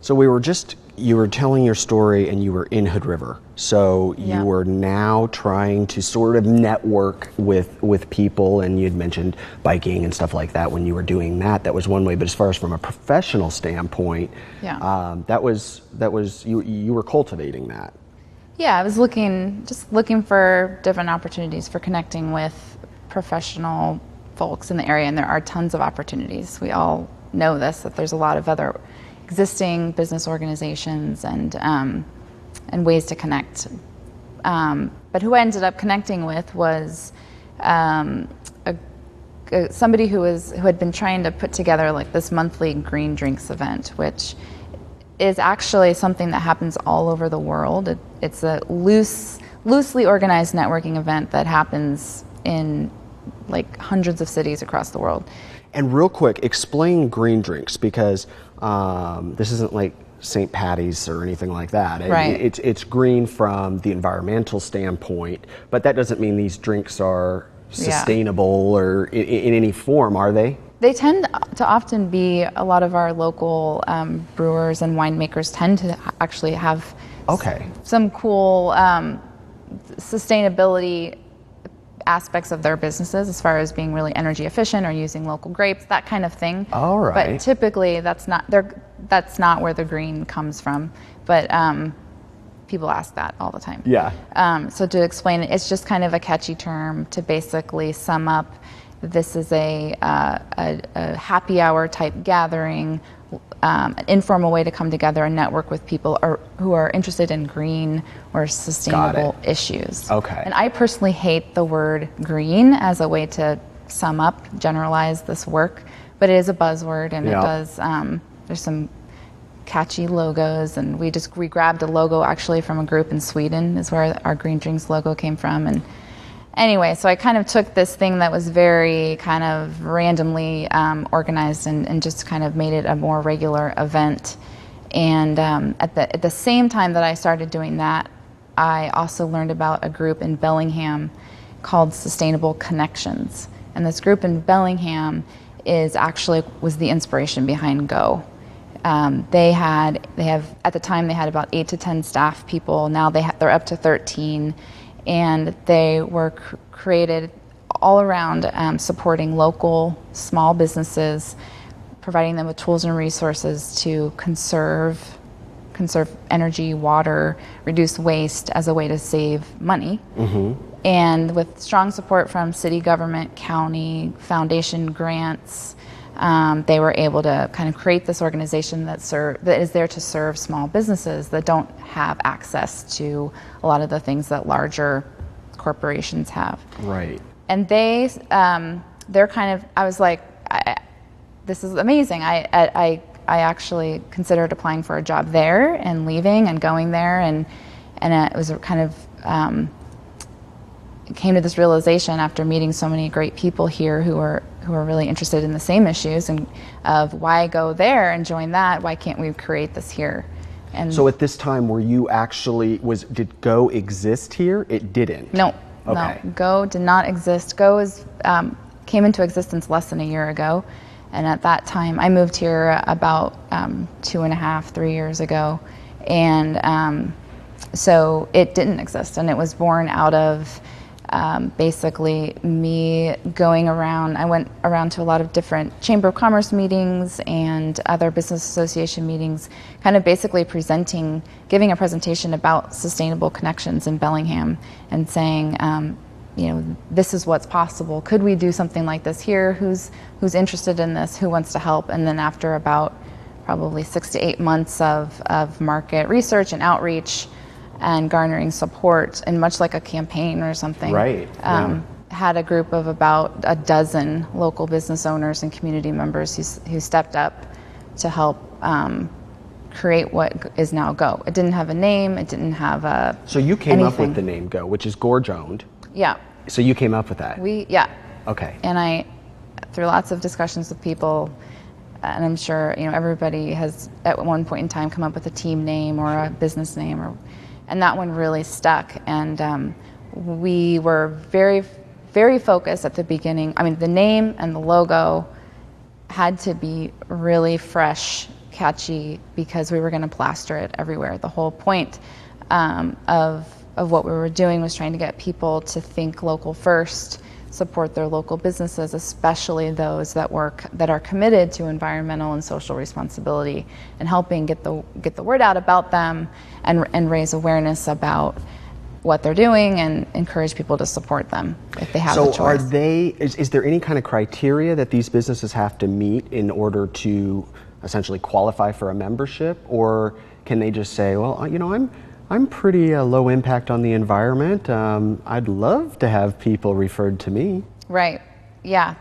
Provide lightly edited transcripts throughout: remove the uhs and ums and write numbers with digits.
So you were telling your story and you were in Hood River. So you were now trying to sort of network with people, and you'd mentioned biking and stuff like that when you were doing that. That was one way, but as far as from a professional standpoint, that was you were cultivating that. Yeah, I was just looking for different opportunities for connecting with professional folks in the area, and there are tons of opportunities. We all know this, that there's a lot of other existing business organizations and ways to connect. But who I ended up connecting with was somebody who had been trying to put together like this monthly green drinks event, which is actually something that happens all over the world. It's a loosely organized networking event that happens in like hundreds of cities across the world. And real quick, explain green drinks, because this isn't like St. Patty's or anything like that. Right. It's green from the environmental standpoint, but that doesn't mean these drinks are sustainable or in any form, are they? They tend to often be, a lot of our local brewers and winemakers tend to actually have some cool sustainability aspects of their businesses, as far as being really energy efficient or using local grapes, that kind of thing. All right. But typically that's not where the green comes from. But people ask that all the time. Yeah. So to explain it, it's just kind of a catchy term to basically sum up, this is a happy hour type gathering, an informal way to come together and network with people who are interested in green or sustainable issues. Okay. And I personally hate the word green as a way to sum up, generalize this work, but it is a buzzword, and it does, there's some catchy logos, and we grabbed a logo actually from a group in Sweden, is where our Green Drinks logo came from. And anyway, so I kind of took this thing that was very kind of randomly organized and just kind of made it a more regular event. And at the same time that I started doing that, I also learned about a group in Bellingham called Sustainable Connections. And this group in Bellingham was the inspiration behind Go. They have at the time they had about 8 to 10 staff people. Now they're up to 13. And they were created all around supporting local small businesses, providing them with tools and resources to conserve energy, water, reduce waste as a way to save money. Mm-hmm. And with strong support from city government, county, foundation grants, they were able to kind of create this organization that is there to serve small businesses that don't have access to a lot of the things that larger corporations have. Right. And they're kind of, I was like, this is amazing. I actually considered applying for a job there and leaving and going there, and it was kind of came to this realization after meeting so many great people here who are really interested in the same issues, and of why go there and join that? Why can't we create this here? And so at this time, were you actually, did Go exist here? It didn't. No. Okay. No, Go did not exist. Go came into existence less than a year ago, and at that time, I moved here about 2.5, 3 years ago, and so it didn't exist, and it was born out of basically me going around. I went around to a lot of different Chamber of Commerce meetings and other business association meetings, kind of basically giving a presentation about sustainable connections in Bellingham and saying, this is what's possible. Could we do something like this here? Who's interested in this? Who wants to help? And then after about probably 6 to 8 months of market research and outreach, and garnering support, and much like a campaign or something, right. Had a group of about a dozen local business owners and community members who stepped up to help create what is now Go. It didn't have a name. It didn't have a. So you came up with the name Go, which is Gorge Owned. Yeah. So you came up with that. Okay. And I, through lots of discussions with people, and I'm sure everybody has at one point in time come up with a team name or a business name and that one really stuck. And we were very, very focused at the beginning. I mean, the name and the logo had to be really fresh, catchy because we were going to plaster it everywhere. The whole point of what we were doing was trying to get people to think local first, support their local businesses, especially those that are committed to environmental and social responsibility, and helping get the word out about them and raise awareness about what they're doing and encourage people to support them if they have the choice. So is there any kind of criteria that these businesses have to meet in order to essentially qualify for a membership, or can they just say, well, I'm pretty low impact on the environment. I'd love to have people referred to me. Right. Yeah,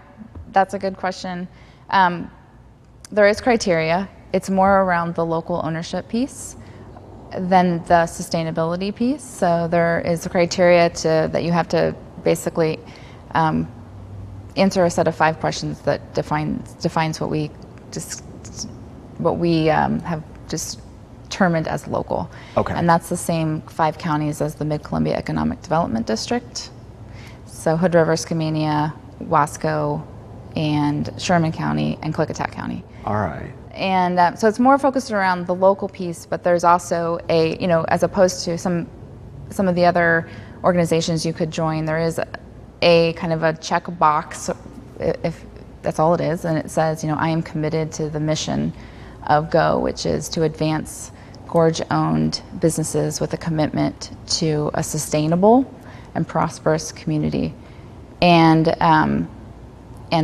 that's a good question. There is criteria. It's more around the local ownership piece than the sustainability piece. So there is a criteria that you have to basically answer a set of 5 questions that defines what we have just determined as local. Okay. And that's the same 5 counties as the Mid-Columbia Economic Development District. So Hood River, Skamania, Wasco, and Sherman County, and Klickitat County. All right. And so it's more focused around the local piece, but there's also as opposed to some of the other organizations you could join, there is a kind of a check box, if that's all it is, and it says, I am committed to the mission of GO, which is to advance Gorge-owned businesses with a commitment to a sustainable and prosperous community. And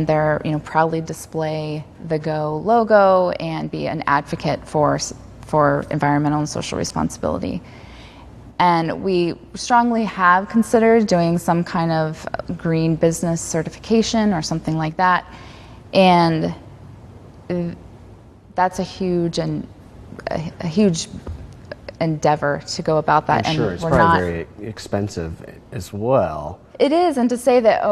they're proudly display the GO logo and be an advocate for environmental and social responsibility. And we strongly have considered doing some kind of green business certification or something like that. And that's a huge endeavor to go about that. I'm sure it's probably very expensive as well. It is, and to say that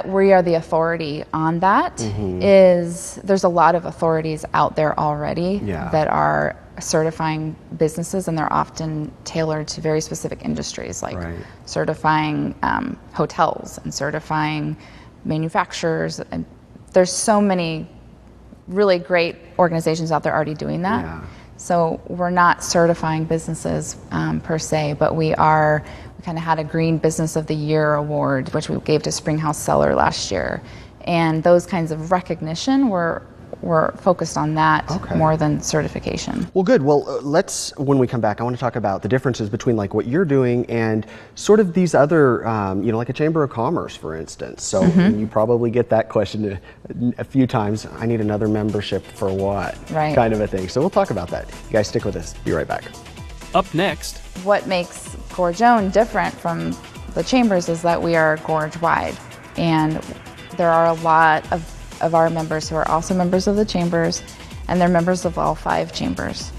we are the authority on that is, there's a lot of authorities out there already that are certifying businesses, and they're often tailored to very specific industries, like certifying hotels and certifying manufacturers. And there's so many really great organizations out there already doing that. Yeah. So we're not certifying businesses per se, but we kind of had a Green Business of the Year award, which we gave to Springhouse Cellar last year. And those kinds of recognition were focused on that more than certification. Well, good. Well, when we come back, I want to talk about the differences between like what you're doing and sort of these other, like a Chamber of Commerce, for instance. So you probably get that question a few times. I need another membership for what? Right. Kind of a thing. So we'll talk about that. You guys stick with us. Be right back. Up next. What makes Gorge Owned different from the chambers is that we are gorge-wide. And there are a lot of our members who are also members of the chambers, and they're members of all 5 chambers.